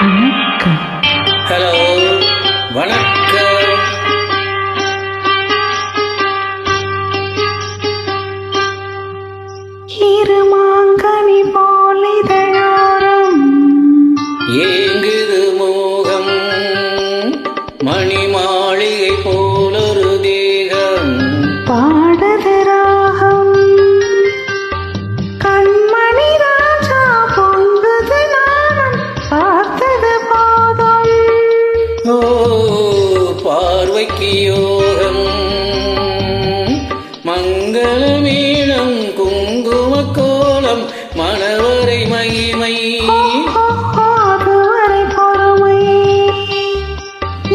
வணக்கம். ஹலோ வணக்கம். இருமாங்கனி போலிதழோரம் ஏங்குது மோகம், மணி மாளிகை போலொரு தேகம். பாடுது ராகம், கண்மணி ராஜா பொங்குது நாணம் பார்த்தது போதும். ஓ பார்வைக்கு யோகம், மங்கள மேளம் குங்கும கோலம் மணவரை மகிமை. அதுவரை பொறுமை,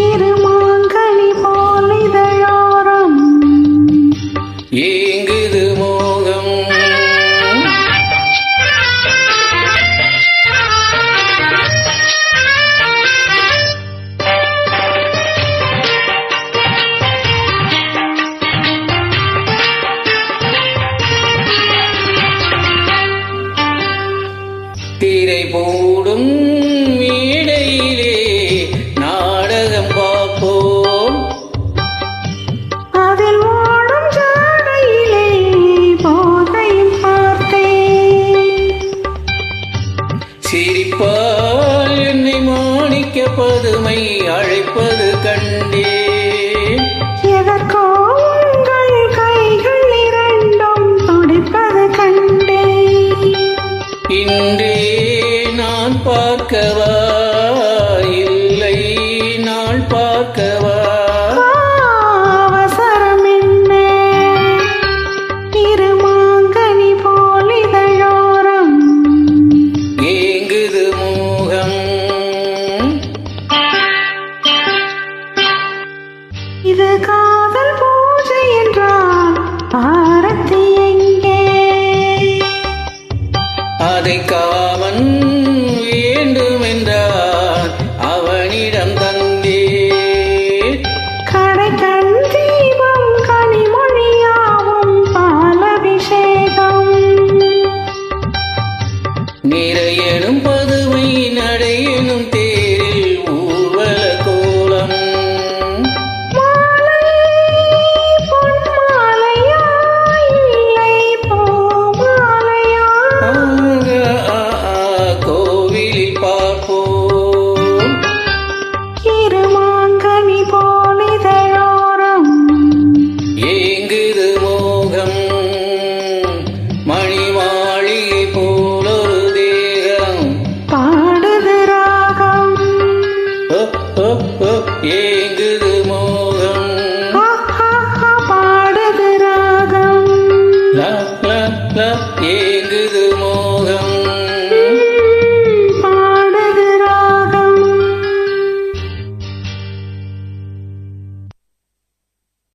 இருமாங்கனி போலிதழோரம் ஏங்குது மோகம். திரை போடும் மேடையிலே நாடகம் பார்ப்போம். அதில் ஓடும் ஜாடையிலே போதையும் பார்த்தேன். சிரிப்பால் என்னை மாணிக்க பதுமை அழைப்பது கண்டேன். எதற்கோ உங்கள் கைகள் இரண்டும் துடிப்பது கண்டேன். இன்றே நான் பார்க்கவா, இல்லை நான் பார்க்கவா. அவசரம் என்ன, இருமாங்கனி போலிதழோரம் ஏங்குது மோகம். இது காதல் பூஜை என்றால் ஆரத்தி எங்கே? அதை காமன் வேண்டுமென்றான் அவனிடம் தந்தே. கடைக்கண் தீபம் கனிமொழியாவும் பாலபிஷேகம். நிறையனும் பதுமை நடையனும் தேரில் ஊர்வல கோலம். மாலை பொன்மாலையா இல்லை பூமாலையா? கோவிலில் பார்ப்போம். இருமாங்கனி போலிதழோரம் ஏங்குது மோகம், மணி மாளிகை போலொரு தேகம். பாடுது ராகம், ஓ, ஓ, ஓ, ஏங்குது மோகம். பாடுது ராகம். லா, லா, லா,